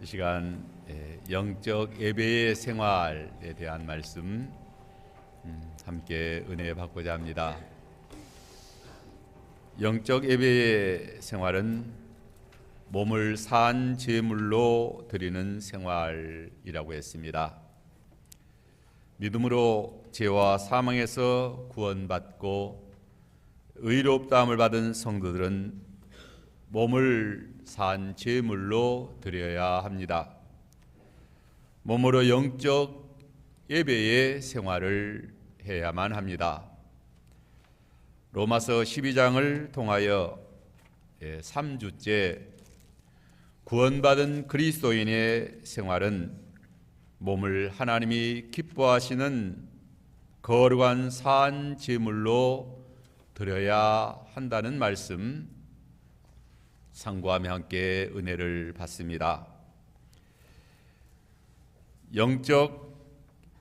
이 시간 영적 예배의 생활에 대한 말씀 함께 은혜 받고자 합니다. 영적 예배의 생활은 몸을 산 제물로 드리는 생활이라고 했습니다. 믿음으로 죄와 사망에서 구원받고 의롭다함을 받은 성도들은 몸을 산 제물로 드려야 합니다. 몸으로 영적 예배의 생활을 해야만 합니다. 로마서 12장을 통하여 3주째 구원받은 그리스도인의 생활은 몸을 하나님이 기뻐하시는 거룩한 산 제물로 드려야 한다는 말씀 상고하며 함께 은혜를 받습니다. 영적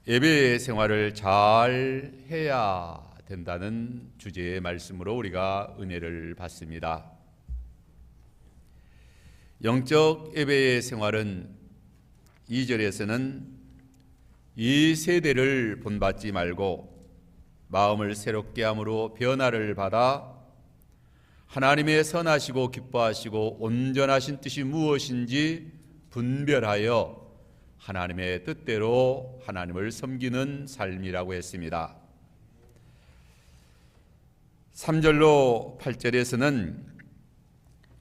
예배의 생활을 잘 해야 된다는 주제의 말씀으로 우리가 은혜를 받습니다. 영적 예배의 생활은 2절에서는 이 세대를 본받지 말고 마음을 새롭게 함으로 변화를 받아 하나님의 선하시고 기뻐하시고 온전하신 뜻이 무엇인지 분별하여 하나님의 뜻대로 하나님을 섬기는 삶이라고 했습니다. 3절로 8절에서는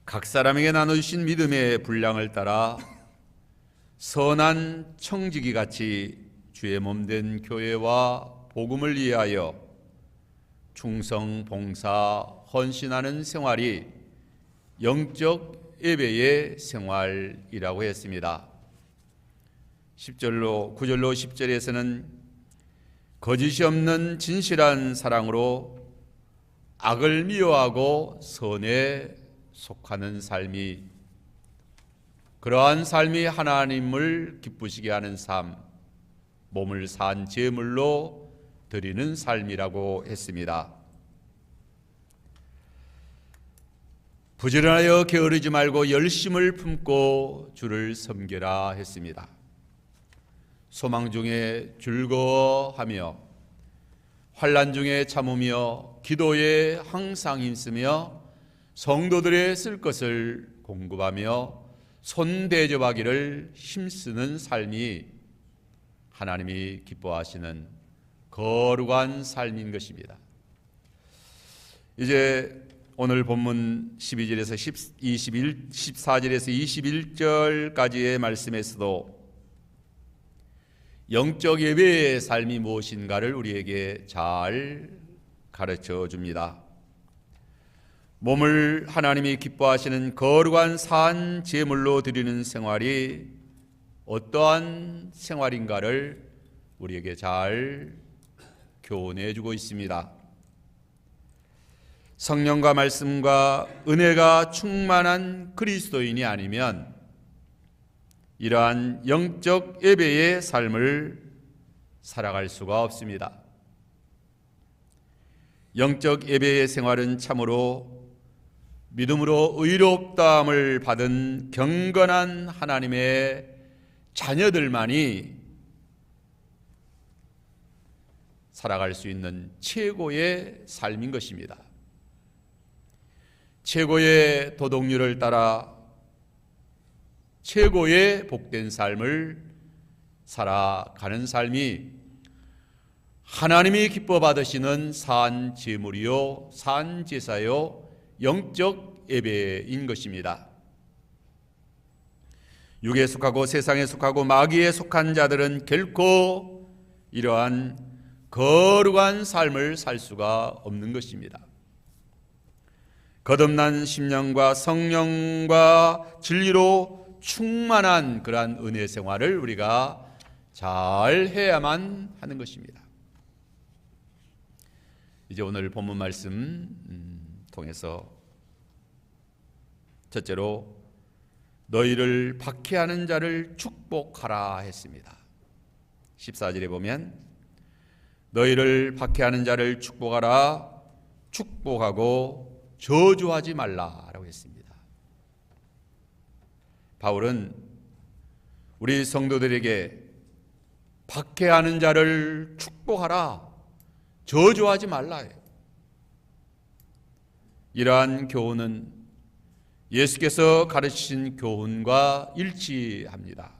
각 사람에게 나눠주신 믿음의 분량을 따라 선한 청지기 같이 주의 몸된 교회와 복음을 위하여 충성, 봉사, 헌신하는 생활이 영적 예배의 생활이라고 했습니다. 9절로 10절에서는 거짓이 없는 진실한 사랑으로 악을 미워하고 선에 속하는 삶이, 그러한 삶이 하나님을 기쁘시게 하는 삶, 몸을 산 제물로 드리는 삶이라고 했습니다. 부지런하여 게으르지 말고 열심을 품고 주를 섬기라 했습니다. 소망 중에 즐거워하며 환난 중에 참으며 기도에 항상 힘쓰며 성도들의 쓸 것을 공급하며 손대접하기를 힘쓰는 삶이 하나님이 기뻐하시는 거룩한 삶인 것입니다. 이제 오늘 본문 12절에서 14절에서 21절까지의 말씀에서도 영적 예배의 삶이 무엇인가를 우리에게 잘 가르쳐 줍니다. 몸을 하나님이 기뻐하시는 거룩한 산 제물로 드리는 생활이 어떠한 생활인가를 우리에게 잘 교훈해 주고 있습니다. 성령과 말씀과 은혜가 충만한 그리스도인이 아니면 이러한 영적 예배의 삶을 살아갈 수가 없습니다. 영적 예배의 생활은 참으로 믿음으로 의롭다함을 받은 경건한 하나님의 자녀들만이 살아갈 수 있는 최고의 삶인 것입니다. 최고의 도덕률을 따라 최고의 복된 삶을 살아가는 삶이 하나님이 기뻐 받으시는 산 제물이요, 산 제사요, 영적 예배인 것입니다. 육에 속하고 세상에 속하고 마귀에 속한 자들은 결코 이러한 거룩한 삶을 살 수가 없는 것입니다. 거듭난 심령과 성령과 진리로 충만한 그러한 은혜 생활을 우리가 잘 해야만 하는 것입니다. 이제 오늘 본문 말씀 통해서 첫째로 너희를 박해하는 자를 축복하라 했습니다. 14절에 보면 너희를 박해하는 자를 축복하라, 축복하고 저주하지 말라라고 했습니다. 바울은 우리 성도들에게 박해하는 자를 축복하라, 저주하지 말라 해요. 이러한 교훈은 예수께서 가르치신 교훈과 일치합니다.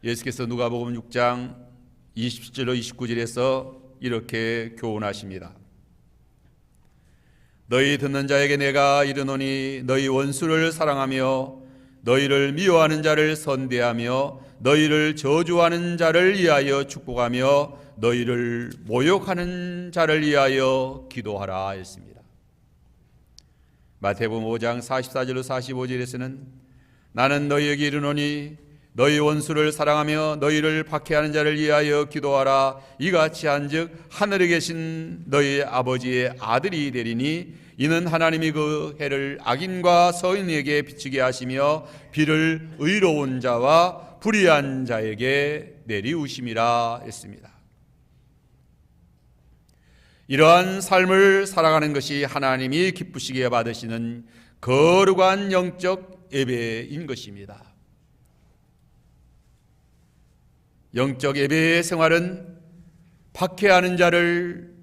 예수께서 누가복음 6장 27절 29절에서 이렇게 교훈하십니다. 너희 듣는 자에게 내가 이르노니 너희 원수를 사랑하며 너희를 미워하는 자를 선대하며 너희를 저주하는 자를 위하여 축복하며 너희를 모욕하는 자를 위하여 기도하라 했습니다. 마태복음 5장 44절로 45절에서는 나는 너희에게 이르노니 너희 원수를 사랑하며 너희를 박해하는 자를 위하여 기도하라. 이같이 한즉 하늘에 계신 너희 아버지의 아들이 되리니 이는 하나님이 그 해를 악인과 서인에게 비추게 하시며 비를 의로운 자와 불의한 자에게 내리우심이라 했습니다. 이러한 삶을 살아가는 것이 하나님이 기쁘시게 받으시는 거룩한 영적 예배인 것입니다. 영적 예배의 생활은 박해하는 자를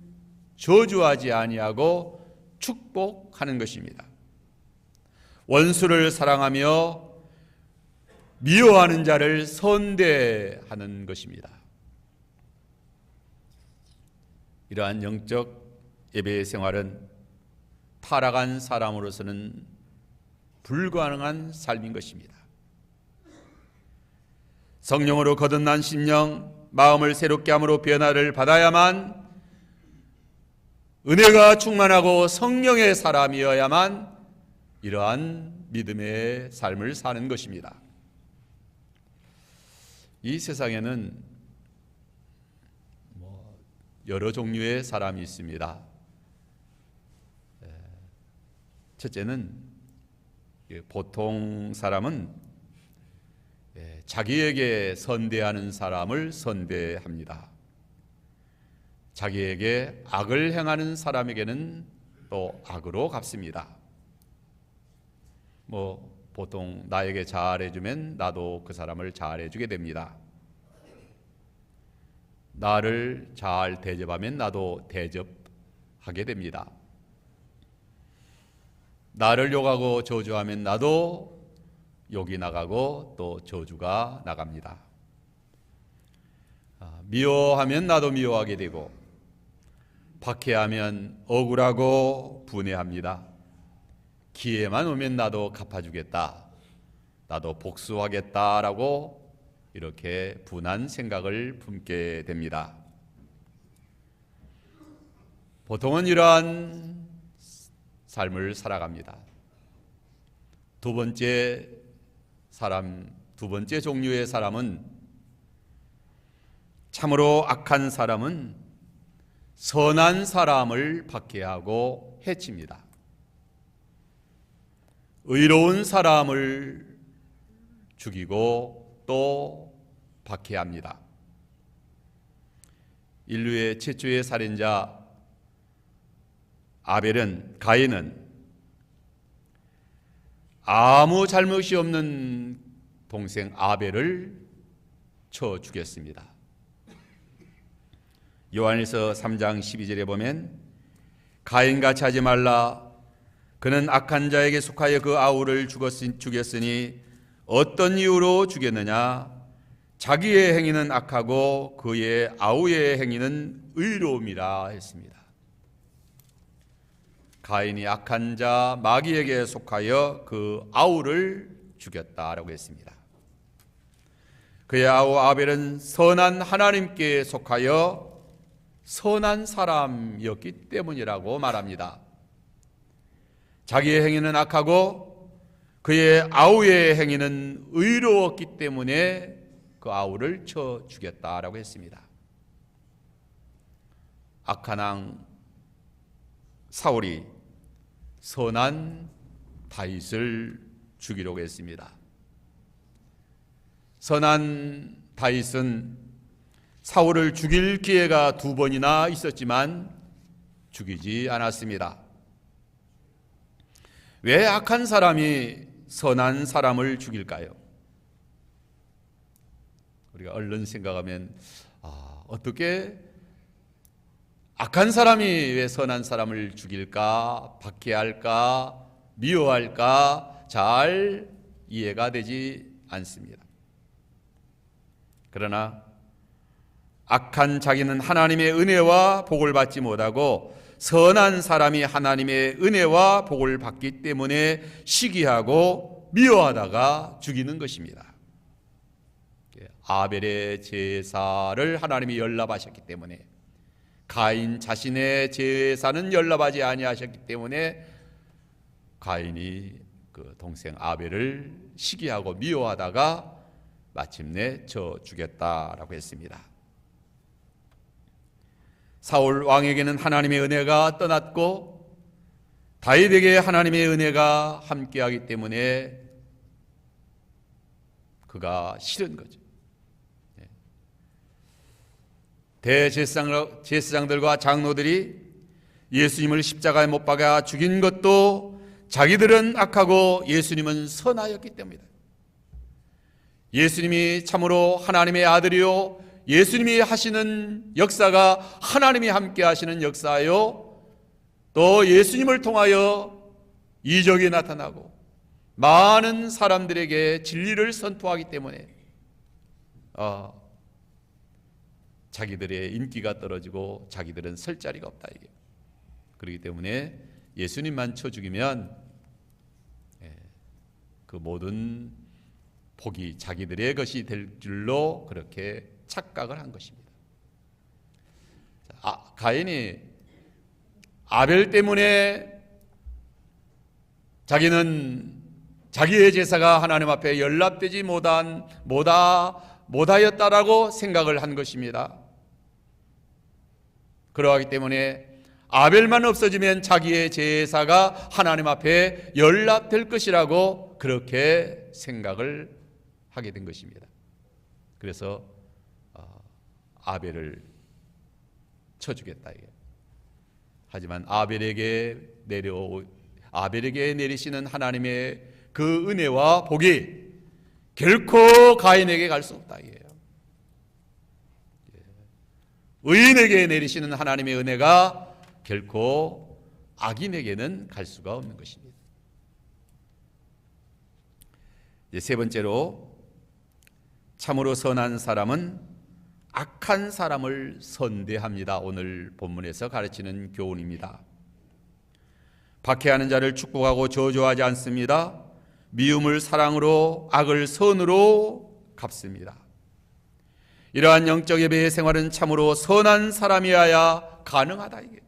저주하지 아니하고 축복하는 것입니다. 원수를 사랑하며 미워하는 자를 선대하는 것입니다. 이러한 영적 예배의 생활은 타락한 사람으로서는 불가능한 삶인 것입니다. 성령으로 거듭난 심령, 마음을 새롭게 함으로 변화를 받아야만, 은혜가 충만하고 성령의 사람이어야만 이러한 믿음의 삶을 사는 것입니다. 이 세상에는 여러 종류의 사람이 있습니다. 첫째는 보통 사람은 자기에게 선대하는 사람을 선대합니다. 자기에게 악을 행하는 사람에게는 또 악으로 갚습니다. 보통 나에게 잘해주면 나도 그 사람을 잘해주게 됩니다. 나를 잘 대접하면 나도 대접하게 됩니다. 나를 욕하고 저주하면 나도 욕이 나가고 또 저주가 나갑니다. 미워하면 나도 미워하게 되고 박해하면 억울하고 분해합니다. 기회만 오면 나도 갚아주겠다, 나도 복수하겠다라고 이렇게 분한 생각을 품게 됩니다. 보통은 이러한 삶을 살아갑니다. 두 번째 종류의 사람은, 참으로 악한 사람은 선한 사람을 박해하고 해칩니다. 의로운 사람을 죽이고 또 박해합니다. 인류의 최초의 살인자 가인은 아무 잘못이 없는 동생 아벨을 쳐 죽였습니다. 요한일서 3장 12절에 보면 가인같이 하지 말라. 그는 악한 자에게 속하여 그 아우를 죽였으니 어떤 이유로 죽였느냐? 자기의 행위는 악하고 그의 아우의 행위는 의로움이라 했습니다. 가인이 악한 자 마귀에게 속하여 그 아우를 죽였다라고 했습니다. 그의 아우 아벨은 선한 하나님께 속하여 선한 사람이었기 때문이라고 말합니다. 자기의 행위는 악하고 그의 아우의 행위는 의로웠기 때문에 그 아우를 쳐 죽였다라고 했습니다. 악한 왕 사울이 선한 다윗을 죽이려고 했습니다. 선한 다윗은 사울을 죽일 기회가 2번이나 있었지만 죽이지 않았습니다. 왜 악한 사람이 선한 사람을 죽일까요? 우리가 얼른 생각하면 어떻게 악한 사람이 왜 선한 사람을 죽일까, 박해할까, 미워할까 잘 이해가 되지 않습니다. 그러나 악한 자기는 하나님의 은혜와 복을 받지 못하고 선한 사람이 하나님의 은혜와 복을 받기 때문에 시기하고 미워하다가 죽이는 것입니다. 아벨의 제사를 하나님이 연납하셨기 때문에, 가인 자신의 제사는 연납하지 아니하셨기 때문에 가인이 그 동생 아벨을 시기하고 미워하다가 마침내 쳐 죽였다라고 했습니다. 사울 왕에게는 하나님의 은혜가 떠났고 다윗에게 하나님의 은혜가 함께하기 때문에 그가 싫은 거죠. 대제사장들과 장로들이 예수님을 십자가에 못 박아 죽인 것도 자기들은 악하고 예수님은 선하였기 때문이다. 예수님이 참으로 하나님의 아들이요, 예수님이 하시는 역사가 하나님이 함께 하시는 역사요, 또 예수님을 통하여 이적이 나타나고 많은 사람들에게 진리를 선포하기 때문에 자기들의 인기가 떨어지고 자기들은 설 자리가 없다, 이게. 그렇기 때문에 예수님만 쳐 죽이면 그 모든 복이 자기들의 것이 될 줄로 그렇게 착각을 한 것입니다. 가인이 아벨 때문에 자기는 자기의 제사가 하나님 앞에 연락되지 못하였다라고 생각을 한 것입니다. 그러하기 때문에 아벨만 없어지면 자기의 제사가 하나님 앞에 연락될 것이라고 그렇게 생각을 하게 된 것입니다. 그래서 아벨을 쳐 죽였다. 하지만 아벨에게 내리시는 하나님의 그 은혜와 복이 결코 가인에게 갈 수 없다. 의인에게 내리시는 하나님의 은혜가 결코 악인에게는 갈 수가 없는 것입니다. 이제 세 번째로, 참으로 선한 사람은 악한 사람을 선대합니다. 오늘 본문에서 가르치는 교훈입니다. 박해하는 자를 축복하고 저주하지 않습니다. 미움을 사랑으로, 악을 선으로 갚습니다. 이러한 영적 예배의 생활은 참으로 선한 사람이어야 가능하다. 이게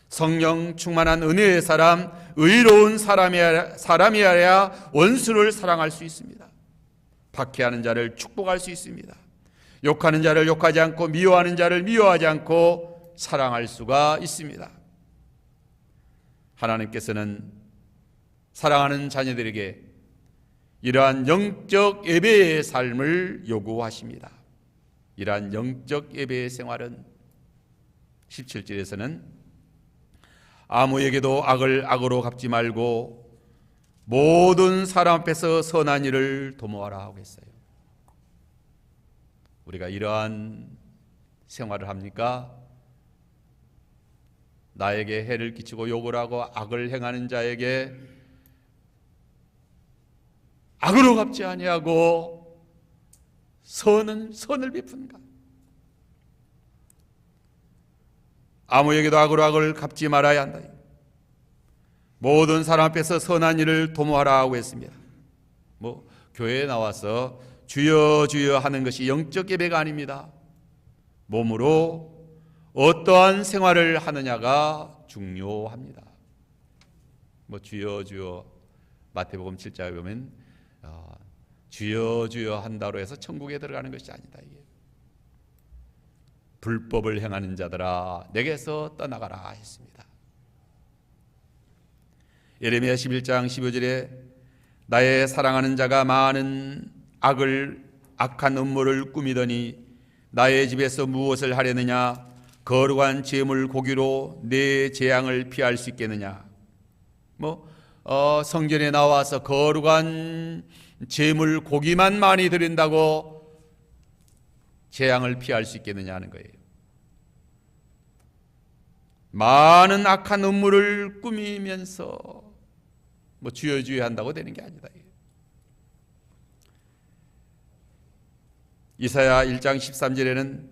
성령 충만한 은혜의 사람, 의로운 사람이어야 원수를 사랑할 수 있습니다. 박해하는 자를 축복할 수 있습니다. 욕하는 자를 욕하지 않고 미워하는 자를 미워하지 않고 사랑할 수가 있습니다. 하나님께서는 사랑하는 자녀들에게 이러한 영적 예배의 삶을 요구하십니다. 이러한 영적 예배의 생활은 17절에서는 아무에게도 악을 악으로 갚지 말고 모든 사람 앞에서 선한 일을 도모하라 하고 했어요. 우리가 이러한 생활을 합니까? 나에게 해를 끼치고 욕을 하고 악을 행하는 자에게 악으로 갚지 아니하고 선을 베푼가? 아무에게도 악으로 악을 갚지 말아야 한다. 모든 사람 앞에서 선한 일을 도모하라 하고 했습니다. 교회에 나와서 주여 주여 하는 것이 영적 예배가 아닙니다. 몸으로 어떠한 생활을 하느냐가 중요합니다. 주여 주여, 마태복음 7장에 보면 주여 주여 한다로 해서 천국에 들어가는 것이 아니다. 이게 불법을 행하는 자들아 내게서 떠나가라 했습니다. 예레미야 11장 15절에 나의 사랑하는 자가 많은 악한 음모를 꾸미더니 나의 집에서 무엇을 하려느냐? 거룩한 제물 고기로 내 재앙을 피할 수 있겠느냐? 성전에 나와서 거룩한 제물 고기만 많이 드린다고 재앙을 피할 수 있겠느냐 하는 거예요. 많은 악한 음모를 꾸미면서 주여 한다고 되는 게 아니다. 이사야 1장 13절에는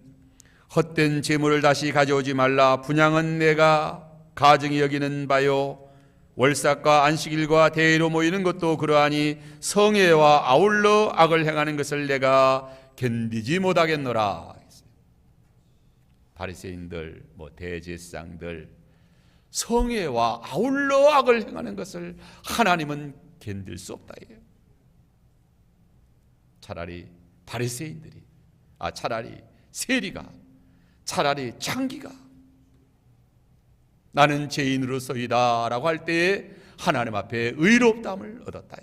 헛된 재물을 다시 가져오지 말라. 분향은 내가 가증히 여기는 바요. 월삭과 안식일과 대회로 모이는 것도 그러하니 성회와 아울러 악을 행하는 것을 내가 견디지 못하겠노라. 바리새인들, 대제사장들, 성회와 아울러 악을 행하는 것을 하나님은 견딜 수 없다. 차라리 바리새인들이, 차라리 세리가, 차라리 창기가 나는 죄인으로서이다 라고 할 때에 하나님 앞에 의롭다함을 얻었다.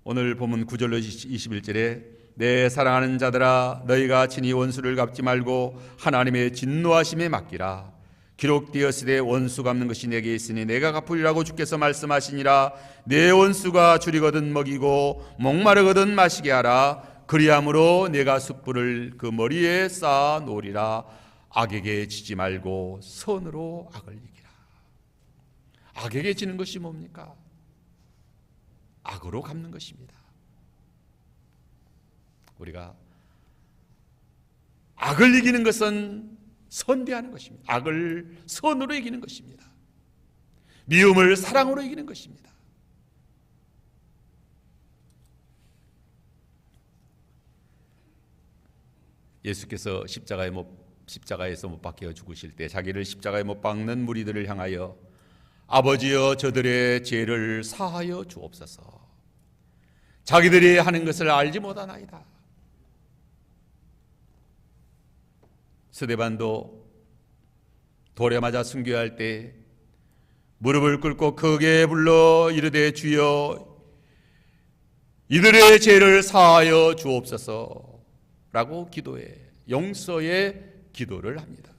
오늘 본문 9절로 21절에 내 사랑하는 자들아 너희가 친히 원수를 갚지 말고 하나님의 진노하심에 맡기라. 기록되었으되 원수 갚는 것이 내게 있으니 내가 갚으리라고 주께서 말씀하시니라. 내 원수가 줄이거든 먹이고 목마르거든 마시게 하라. 그리함으로 내가 숯불을 그 머리에 쌓아 놓으리라. 악에게 지지 말고 선으로 악을 이기라. 악에게 지는 것이 뭡니까? 악으로 갚는 것입니다. 우리가 악을 이기는 것은 선대하는 것입니다. 악을 선으로 이기는 것입니다. 미움을 사랑으로 이기는 것입니다. 예수께서 십자가에서 못 박혀 죽으실 때 자기를 십자가에 못 박는 무리들을 향하여 아버지여 저들의 죄를 사하여 주옵소서. 자기들이 하는 것을 알지 못하나이다. 스데반도 돌에 맞아 순교해야 할 때 무릎을 꿇고 크게 불러 이르되 주여 이들의 죄를 사하여 주옵소서 라고 기도해 용서의 기도를 합니다.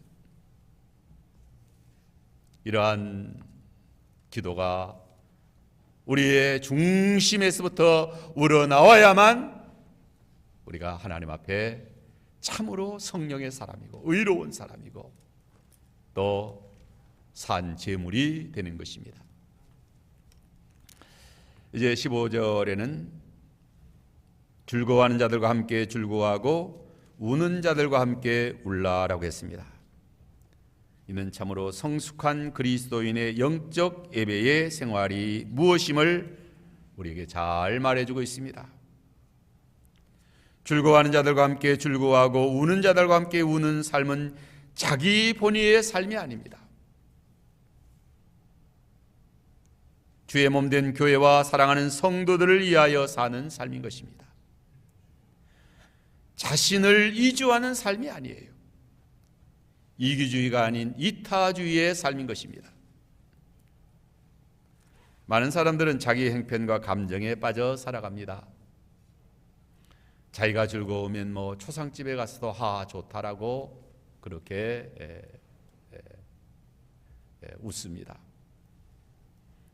이러한 기도가 우리의 중심에서부터 우러나와야만 우리가 하나님 앞에 참으로 성령의 사람이고 의로운 사람이고 또 산 제물이 되는 것입니다. 이제 15절에는 즐거워하는 자들과 함께 즐거워하고 우는 자들과 함께 울라라고 했습니다. 이는 참으로 성숙한 그리스도인의 영적 예배의 생활이 무엇임을 우리에게 잘 말해주고 있습니다. 즐거워하는 자들과 함께 즐거워하고 우는 자들과 함께 우는 삶은 자기 본위의 삶이 아닙니다. 주의 몸된 교회와 사랑하는 성도들을 위하여 사는 삶인 것입니다. 자신을 이주하는 삶이 아니에요. 이기주의가 아닌 이타주의의 삶인 것입니다. 많은 사람들은 자기 행편과 감정에 빠져 살아갑니다. 자기가 즐거우면 초상집에 가서도 좋다라고 그렇게 웃습니다.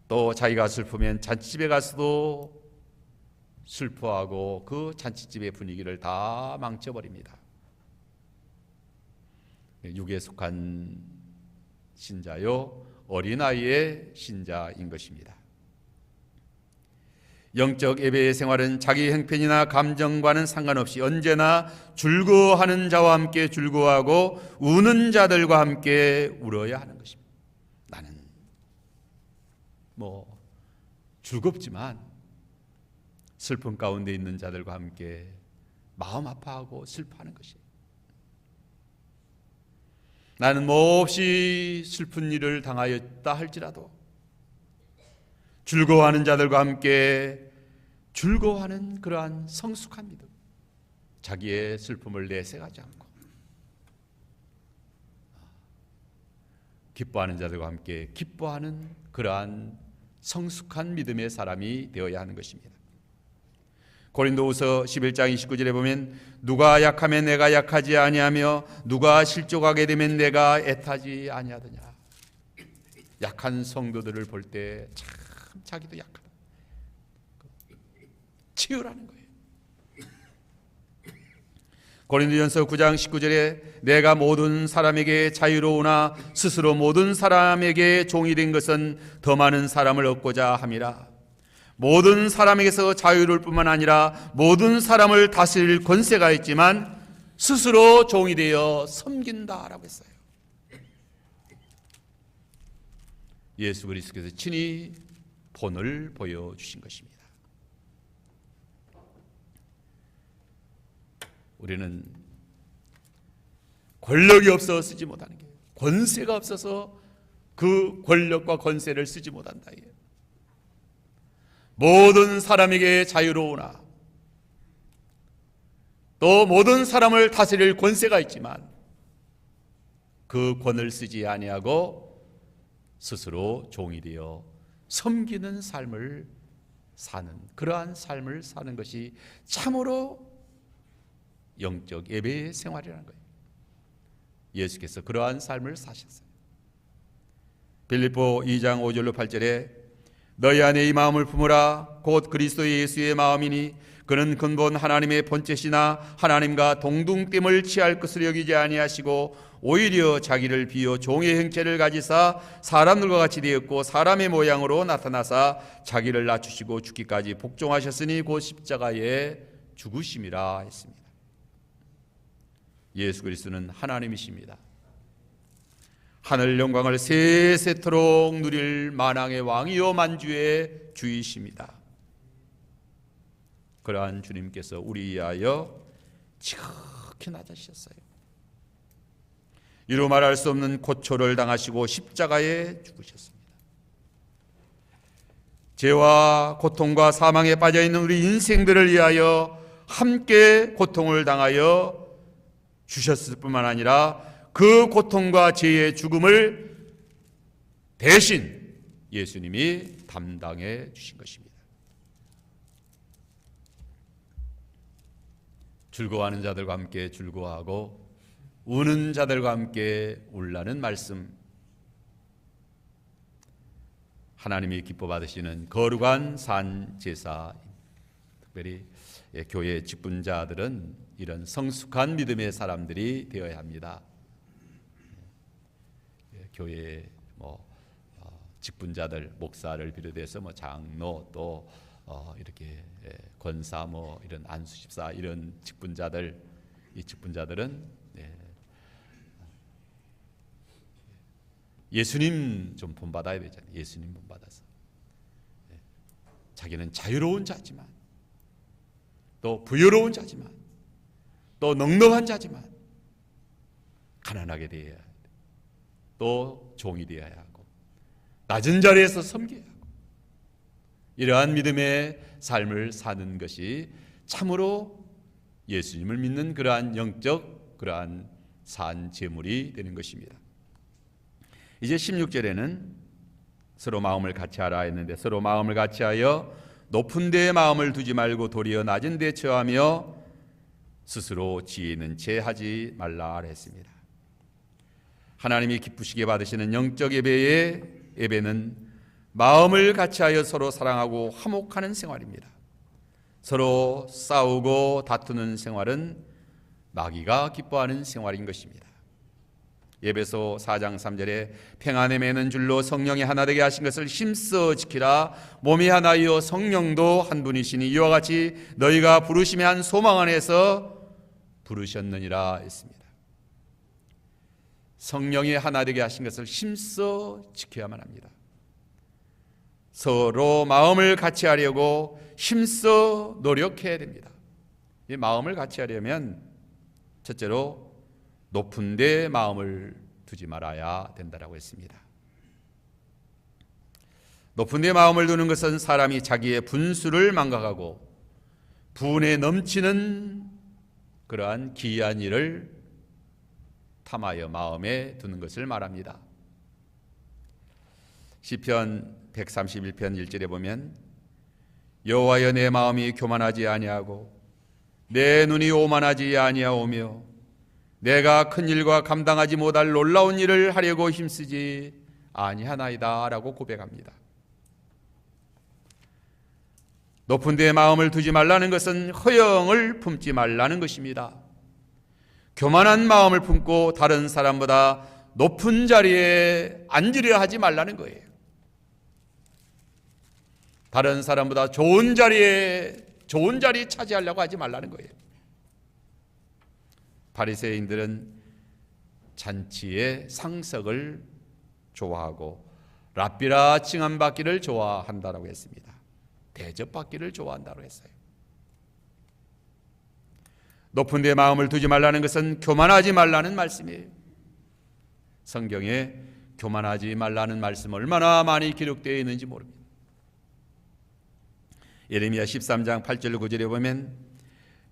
또 자기가 슬프면 잔치집에 가서도 슬퍼하고 그 잔치집의 분위기를 다 망쳐버립니다. 육에 속한 신자요 어린아이의 신자인 것입니다. 영적 예배의 생활은 자기 형편이나 감정과는 상관없이 언제나 즐거워하는 자와 함께 즐거워하고 우는 자들과 함께 울어야 하는 것입니다. 나는 즐겁지만 슬픔 가운데 있는 자들과 함께 마음 아파하고 슬퍼하는 것이에요. 나는 몹시 슬픈 일을 당하였다 할지라도 즐거워하는 자들과 함께 즐거워하는 그러한 성숙한 믿음, 자기의 슬픔을 내색하지 않고 기뻐하는 자들과 함께 기뻐하는 그러한 성숙한 믿음의 사람이 되어야 하는 것입니다. 고린도후서 11장 29절에 보면 누가 약하면 내가 약하지 아니하며 누가 실족하게 되면 내가 애타지 아니하더냐. 약한 성도들을 볼 때 참 참 자기도 약하다. 치유라는 거예요. 고린도전서 9장 19절에 내가 모든 사람에게 자유로우나 스스로 모든 사람에게 종이 된 것은 더 많은 사람을 얻고자 함이라. 모든 사람에게서 자유로울 뿐만 아니라 모든 사람을 다스릴 권세가 있지만 스스로 종이 되어 섬긴다라고 했어요. 예수 그리스도께서 친히 본을 보여주신 것입니다. 우리는 권력이 없어서 쓰지 못하는 게, 권세가 없어서 그 권력과 권세를 쓰지 못한다. 모든 사람에게 자유로우나 또 모든 사람을 다스릴 권세가 있지만 그 권을 쓰지 아니하고 스스로 종이 되어 섬기는 삶을 사는, 그러한 삶을 사는 것이 참으로 영적 예배의 생활이라는 거예요. 예수께서 그러한 삶을 사셨어요. 빌립보 2장 5절로 8절에 너희 안에 이 마음을 품으라 곧 그리스도 예수의 마음이니 그는 근본 하나님의 본체시나 하나님과 동등됨을 취할 것을 여기지 아니하시고 오히려 자기를 비어 종의 형체를 가지사 사람들과 같이 되었고 사람의 모양으로 나타나사 자기를 낮추시고 죽기까지 복종하셨으니 곧 십자가에 죽으심이라 했습니다. 예수 그리스도는 하나님이십니다. 하늘 영광을 세세토록 누릴 만왕의 왕이요 만주의 주이십니다. 그러한 주님께서 우리 위하여 지극히 낮아지셨어요. 이루 말할 수 없는 고초를 당하시고 십자가에 죽으셨습니다. 죄와 고통과 사망에 빠져있는 우리 인생들을 위하여 함께 고통을 당하여 주셨을 뿐만 아니라 그 고통과 죄의 죽음을 대신 예수님이 담당해 주신 것입니다. 즐거워하는 자들과 함께 즐거워하고 우는 자들과 함께 울라는 말씀, 하나님이 기뻐 받으시는 거룩한 산 제사, 특별히 교회 직분자들은 이런 성숙한 믿음의 사람들이 되어야 합니다. 교회 직분자들, 목사를 비롯해서 장로 또 이렇게 권사 이런 안수집사 이런 직분자들, 이 직분자들은 예수님 좀 본받아야 되잖아요. 예수님 본받아서 자기는 자유로운 자지만 또 부유로운 자지만 또 넉넉한 자지만 가난하게 되어야 하고 또 종이 되어야 하고 낮은 자리에서 섬겨야 하고 이러한 믿음의 삶을 사는 것이 참으로 예수님을 믿는 그러한 영적 그러한 산 제물이 되는 것입니다. 이제 16절에는 서로 마음을 같이하라 했는데 서로 마음을 같이하여 높은 데에 마음을 두지 말고 도리어 낮은 데 처하며 스스로 지혜 있는 채 하지 말라 했습니다. 하나님이 기쁘시게 받으시는 영적 예배는 마음을 같이하여 서로 사랑하고 화목하는 생활입니다. 서로 싸우고 다투는 생활은 마귀가 기뻐하는 생활인 것입니다. 에베소 4장 3절에 평안에 매는 줄로 성령이 하나 되게 하신 것을 힘써 지키라. 몸이 하나이요 성령도 한 분이시니 이와 같이 너희가 부르심의 한 소망 안에서 부르셨느니라 했습니다. 성령이 하나 되게 하신 것을 힘써 지켜야만 합니다. 서로 마음을 같이 하려고 힘써 노력해야 됩니다. 이 마음을 같이 하려면 첫째로 높은 데 마음을 두지 말아야 된다라고 했습니다. 높은 데 마음을 두는 것은 사람이 자기의 분수를 망각하고 분에 넘치는 그러한 기이한 일을 탐하여 마음에 두는 것을 말합니다. 시편 131편 1절에 보면 여호와여 내 마음이 교만하지 아니하고 내 눈이 오만하지 아니하오며 내가 큰 일과 감당하지 못할 놀라운 일을 하려고 힘쓰지 아니하나이다 라고 고백합니다. 높은 데에 마음을 두지 말라는 것은 허영을 품지 말라는 것입니다. 교만한 마음을 품고 다른 사람보다 높은 자리에 앉으려 하지 말라는 거예요. 다른 사람보다 좋은 자리 차지하려고 하지 말라는 거예요. 바리새인들은 잔치의 상석을 좋아하고 랍비라 칭함받기를 좋아한다고 했습니다. 대접받기를 좋아한다고 했어요. 높은 데 마음을 두지 말라는 것은 교만하지 말라는 말씀이에요. 성경에 교만하지 말라는 말씀 얼마나 많이 기록되어 있는지 모릅니다. 예레미야 13장 8절 9절에 보면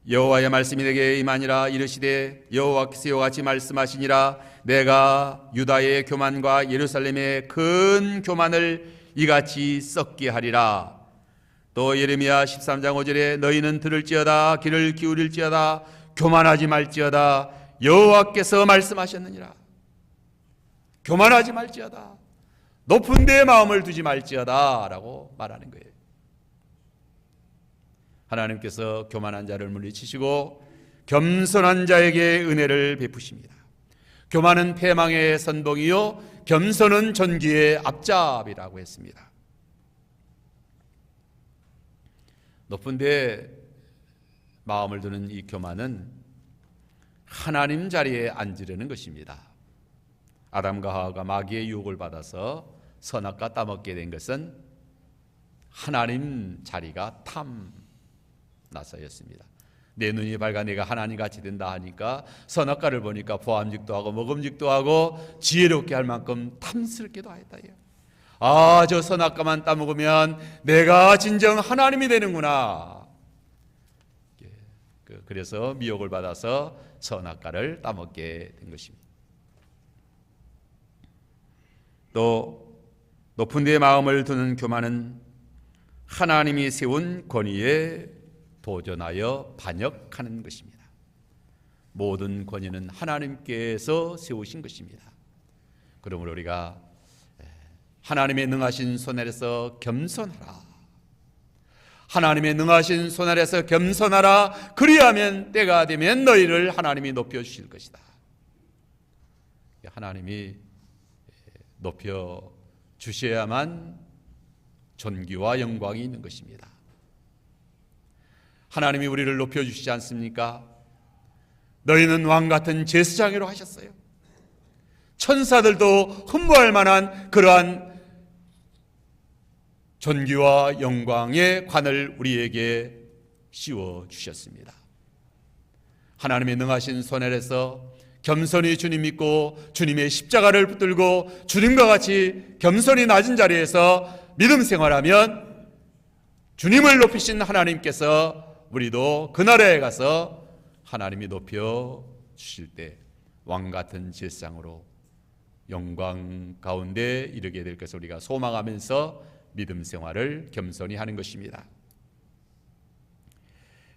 여호와의 말씀이 내게 임하니라. 이르시되 여호와께서 이와 같이 말씀하시니라. 내가 유다의 교만과 예루살렘의 큰 교만을 이같이 썩게 하리라. 또 예레미야 13장 5절에 너희는 들을지어다 귀를 기울일지어다 교만하지 말지어다 여호와께서 말씀하셨느니라. 교만하지 말지어다, 높은 데에 마음을 두지 말지어다 라고 말하는 거예요. 하나님께서 교만한 자를 물리치시고 겸손한 자에게 은혜를 베푸십니다. 교만은 패망의 선봉이요 겸손은 존귀의 앞잡이라고 했습니다. 높은 데에 마음을 두는 이 교만은 하나님 자리에 앉으려는 것입니다. 아담과 하와가 마귀의 유혹을 받아서 선악과 따먹게 된 것은 하나님 자리가 탐나서였습니다. 내 눈이 밝아 내가 하나님같이 된다 하니까 선악과를 보니까 보암직도 하고 먹음직도 하고 지혜롭게 할 만큼 탐스럽게도 하였다. 아, 저 선악과만 따먹으면 내가 진정 하나님이 되는구나. 그래서 미혹을 받아서 선악과를 따먹게 된 것입니다. 또 높은 데에 마음을 두는 교만은 하나님이 세운 권위에 도전하여 반역하는 것입니다. 모든 권위는 하나님께서 세우신 것입니다. 그러므로 우리가 하나님의 능하신 손 아래서 겸손하라. 하나님의 능하신 손 아래서 겸손하라. 그리하면 때가 되면 너희를 하나님이 높여주실 것이다. 하나님이 높여주셔야만 존귀와 영광이 있는 것입니다. 하나님이 우리를 높여주시지 않습니까? 너희는 왕같은 제사장이로 하셨어요. 천사들도 흠모할 만한 그러한 존귀와 영광의 관을 우리에게 씌워주셨습니다. 하나님의 능하신 손 아래서 겸손히 주님 믿고 주님의 십자가를 붙들고 주님과 같이 겸손히 낮은 자리에서 믿음 생활하면 주님을 높이신 하나님께서 우리도 그 나라에 가서 하나님이 높여주실 때 왕같은 제사장으로 영광 가운데 이르게 될 것을 우리가 소망하면서 믿음 생활을 겸손히 하는 것입니다.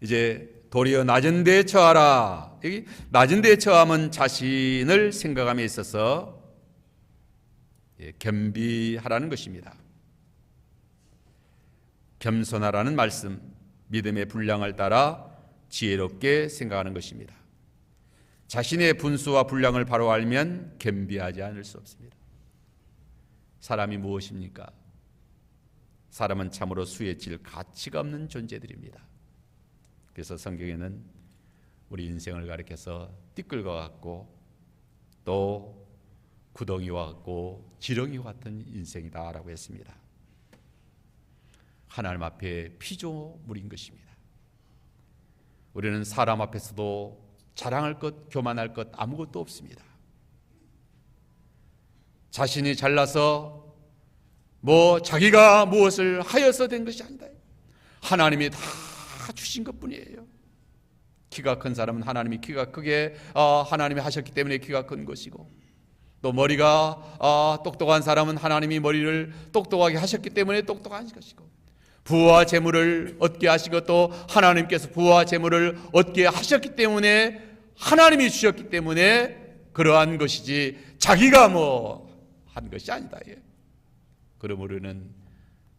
이제 도리어 낮은 데에 처하라. 여기 낮은 데에 처함은 자신을 생각함에 있어서 겸비하라는 것입니다. 겸손하라는 말씀, 믿음의 분량을 따라 지혜롭게 생각하는 것입니다. 자신의 분수와 분량을 바로 알면 겸비하지 않을 수 없습니다. 사람이 무엇입니까? 사람은 참으로 수에 질 가치가 없는 존재들입니다. 그래서 성경에는 우리 인생을 가리켜서 띠끌과 같고 또 구덩이와 같고 지렁이와 같은 인생이다라고 했습니다. 하나님 앞에 피조물인 것입니다. 우리는 사람 앞에서도 자랑할 것, 교만할 것 아무것도 없습니다. 자신이 잘나서 자기가 무엇을 하여서 된 것이 아니다. 하나님이 다 주신 것뿐이에요. 키가 큰 사람은 하나님이 키가 크게 하나님이 하셨기 때문에 키가 큰 것이고, 또 머리가 똑똑한 사람은 하나님이 머리를 똑똑하게 하셨기 때문에 똑똑한 것이고, 부와 재물을 얻게 하시고 또 하나님께서 부와 재물을 얻게 하셨기 때문에 하나님이 주셨기 때문에 그러한 것이지 자기가 한 것이 아니다. 그러므로 우리는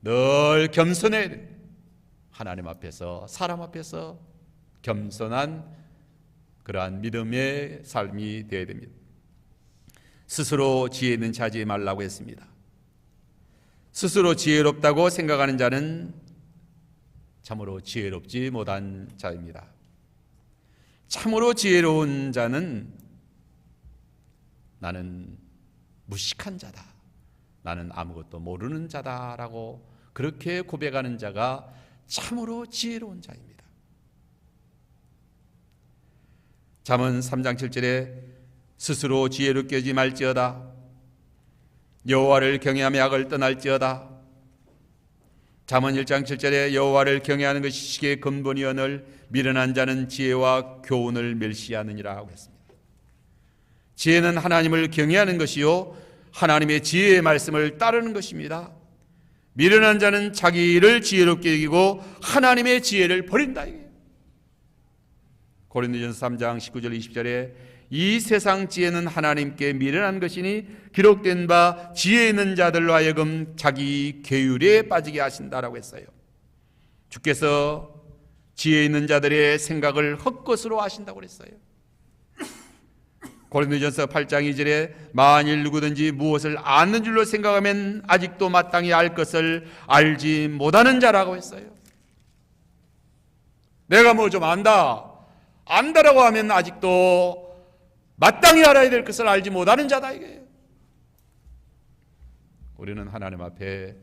늘 겸손해야 됩니다. 하나님 앞에서 사람 앞에서 겸손한 그러한 믿음의 삶이 되어야 됩니다. 스스로 지혜 있는 자 하지 말라고 했습니다. 스스로 지혜롭다고 생각하는 자는 참으로 지혜롭지 못한 자입니다. 참으로 지혜로운 자는 나는 무식한 자다, 나는 아무것도 모르는 자다라고 그렇게 고백하는 자가 참으로 지혜로운 자입니다. 잠언 3장 7절에 스스로 지혜롭게 하지 말지어다, 여호와를 경외하며 악을 떠날지어다. 잠언 1장 7절에 여호와를 경외하는 것이 지식의 근본이오늘 미련한 자는 지혜와 교훈을 멸시하느니라 하고 했습니다. 지혜는 하나님을 경외하는 것이요 하나님의 지혜의 말씀을 따르는 것입니다. 미련한 자는 자기를 지혜롭게 여기고 하나님의 지혜를 버린다. 고린도전서 3장 19절 20절에 이 세상 지혜는 하나님께 미련한 것이니 기록된 바 지혜 있는 자들로 하여금 자기 계율에 빠지게 하신다라고 했어요. 주께서 지혜 있는 자들의 생각을 헛것으로 하신다고 그랬어요. 고린도전서 8장 2절에 만일 누구든지 무엇을 아는 줄로 생각하면 아직도 마땅히 알 것을 알지 못하는 자라고 했어요. 내가 뭐 좀 안다라고 하면 아직도 마땅히 알아야 될 것을 알지 못하는 자다 이게. 우리는 하나님 앞에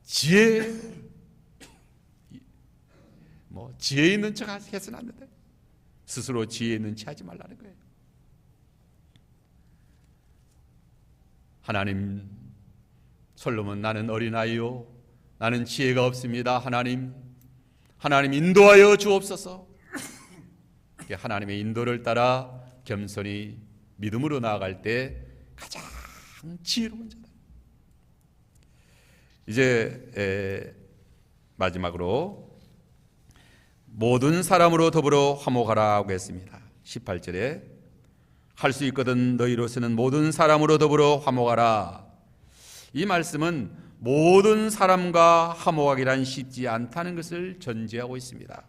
지혜 있는 척 해서는 안 된다. 스스로 지혜 있는 척 하지 말라는 거예요. 하나님, 솔로몬 나는 어린아이요 나는 지혜가 없습니다. 하나님 인도하여 주옵소서. 하나님의 인도를 따라 겸손히 믿음으로 나아갈 때 가장 지혜로운 자다. 이제 마지막으로 모든 사람으로 더불어 화목하라고 했습니다. 18절에 할 수 있거든 너희로서는 모든 사람으로 더불어 화목하라. 이 말씀은 모든 사람과 화목하기란 쉽지 않다는 것을 전제하고 있습니다.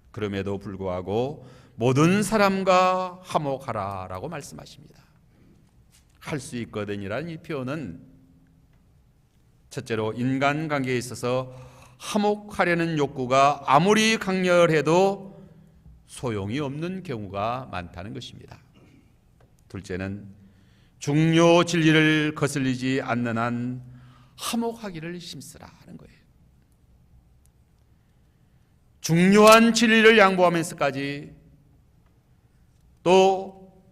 그럼에도 불구하고 모든 사람과 화목하라라고 말씀하십니다. 할 수 있거든이라는 이 표현은 첫째로 인간관계에 있어서 화목하려는 욕구가 아무리 강렬해도 소용이 없는 경우가 많다는 것입니다. 둘째는 중요 진리를 거슬리지 않는 한 화목하기를 힘쓰라 하는 거예요. 중요한 진리를 양보하면서까지 또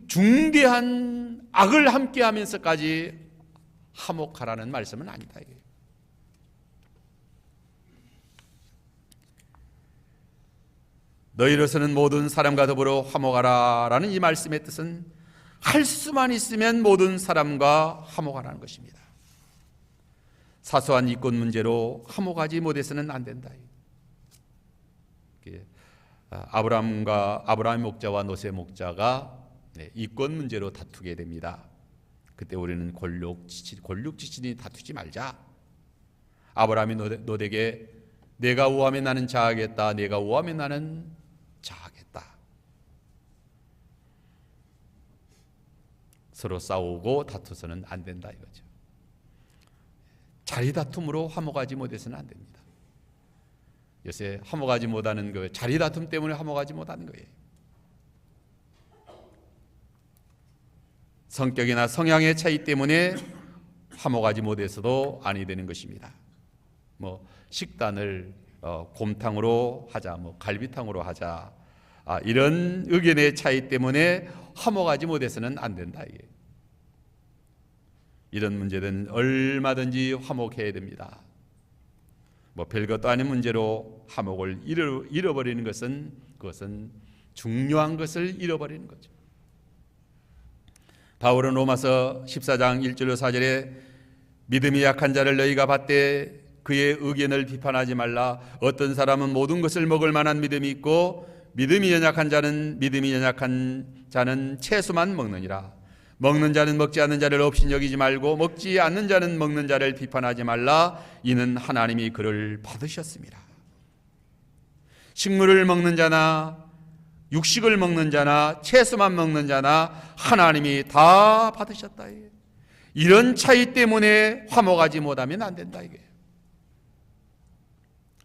중대한 악을 함께하면서까지 화목하라는 말씀은 아니다 이게. 너희로서는 모든 사람과 더불어 화목하라라는 이 말씀의 뜻은 할 수만 있으면 모든 사람과 화목하라는 것입니다. 사소한 이권 문제로 화목하지 못해서는 안 된다. 아브라함의 목자와 롯의 목자가 이권 문제로 다투게 됩니다. 그때 우리는 권력 지친이 다투지 말자. 아브라함이 롯에게 내가 우하면 나는 자하겠다, 내가 우하면 나는 자하겠다. 서로 싸우고 다투서는 안 된다 이거죠. 자리 다툼으로 화목하지 못해서는 안 됩니다. 요새 화목하지 못하는 거예요. 자리 다툼 때문에 화목하지 못하는 거예요. 성격이나 성향의 차이 때문에 화목하지 못해서도 아니 되는 것입니다. 식단을 곰탕으로 하자, 갈비탕으로 하자, 이런 의견의 차이 때문에 화목하지 못해서는 안 된다. 이게. 이런 문제는 얼마든지 화목해야 됩니다. 별것도 아닌 문제로 화목을 잃어버리는 것은 그것은 중요한 것을 잃어버리는 거죠. 바울은 로마서 14장 1절로 4절에 믿음이 약한 자를 너희가 받되 그의 의견을 비판하지 말라. 어떤 사람은 모든 것을 먹을 만한 믿음이 있고 믿음이 연약한 자는 채소만 먹느니라. 먹는 자는 먹지 않는 자를 업신여기지 말고 먹지 않는 자는 먹는 자를 비판하지 말라. 이는 하나님이 그를 받으셨습니다. 식물을 먹는 자나 육식을 먹는 자나 채소만 먹는 자나 하나님이 다 받으셨다. 이런 차이 때문에 화목하지 못하면 안 된다. 이게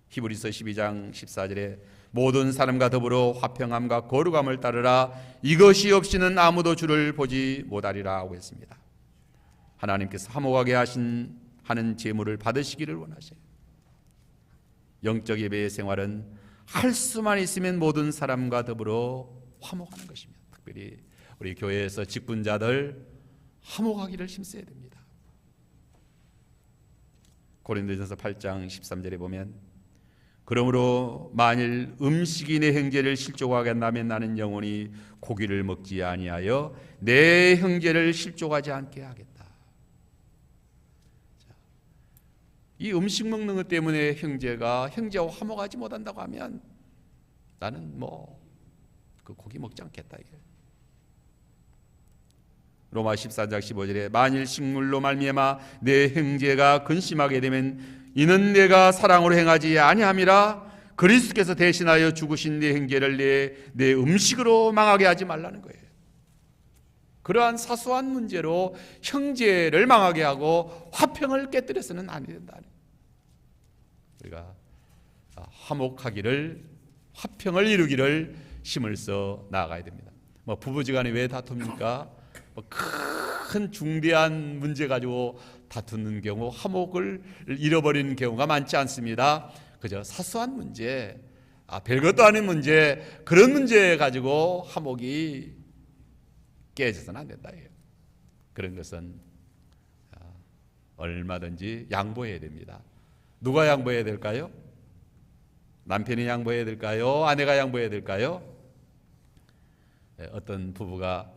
히브리서 12장 14절에 모든 사람과 더불어 화평함과 거룩함을 따르라. 이것이 없이는 아무도 주를 보지 못하리라 하고 했습니다. 하나님께서 화목하게 하는 제물을 받으시기를 원하셔요. 영적 예배의 생활은 할 수만 있으면 모든 사람과 더불어 화목하는 것입니다. 특별히 우리 교회에서 직분자들 화목하기를 힘써야 됩니다. 고린도전서 8장 13절에 보면 그러므로 만일 음식이 내 형제를 실족하게 한다면 나는 영원히 고기를 먹지 아니하여 내 형제를 실족하지 않게 하겠다. 이 음식 먹는 것 때문에 형제와 화목하지 못한다고 하면 나는 그 고기 먹지 않겠다. 이게. 로마 14장 15절에 만일 식물로 말미암아 내 형제가 근심하게 되면 이는 내가 사랑으로 행하지 아니함이라. 그리스도께서 대신하여 죽으신 내 형제를 내 음식으로 망하게 하지 말라는 거예요. 그러한 사소한 문제로 형제를 망하게 하고 화평을 깨뜨려서는 안 된다. 우리가 화목하기를, 화평을 이루기를 힘을 써 나아가야 됩니다. 부부지간에 왜 다툽니까? 큰 중대한 문제 가지고 다투는 경우 화목을 잃어버리는 경우가 많지 않습니다. 그저 사소한 문제, 별것도 아닌 문제, 그런 문제 가지고 화목이 깨져서는 안 된다. 그런 것은 얼마든지 양보해야 됩니다. 누가 양보해야 될까요? 남편이 양보해야 될까요? 아내가 양보해야 될까요? 어떤 부부가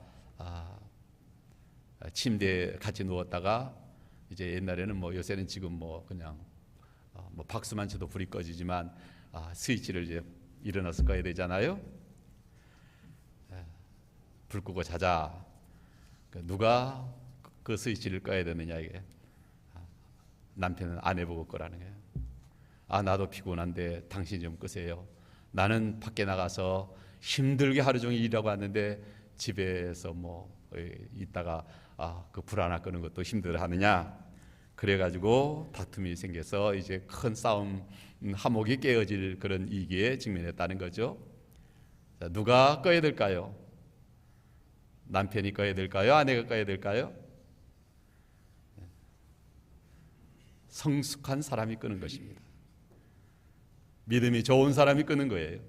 침대에 같이 누웠다가 이제 옛날에는 요새는 지금 그냥 박수만 쳐도 불이 꺼지지만 스위치를 이제 일어나서 꺼야 되잖아요. 불 끄고 자자. 누가 그 스위치를 꺼야 되느냐 이게. 남편은 아내 보고 끄라는 거예요. 나도 피곤한데 당신 좀 끄세요. 나는 밖에 나가서 힘들게 하루 종일 일하고 왔는데 집에서 있다가 그 불 하나 끄는 것도 힘들어하느냐. 그래가지고 다툼이 생겨서 이제 큰 싸움, 화목이 깨어질 그런 위기에 직면했다는 거죠. 자, 누가 꺼야 될까요? 남편이 꺼야 될까요? 아내가 꺼야 될까요? 성숙한 사람이 끄는 것입니다. 믿음이 좋은 사람이 끄는 거예요.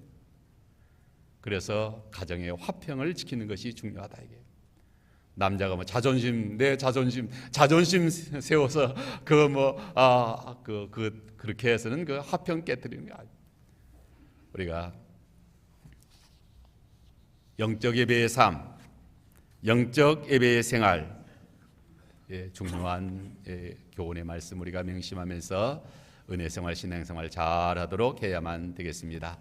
그래서 가정의 화평을 지키는 것이 중요하다 이게. 남자가 내 자존심 세워서 그렇게 해서는 그 화평 깨뜨리는 게 아니에요. 우리가 영적 예배의 삶, 영적 예배의 생활, 중요한 교훈의 말씀 우리가 명심하면서 은혜 생활, 신앙 생활 잘하도록 해야만 되겠습니다.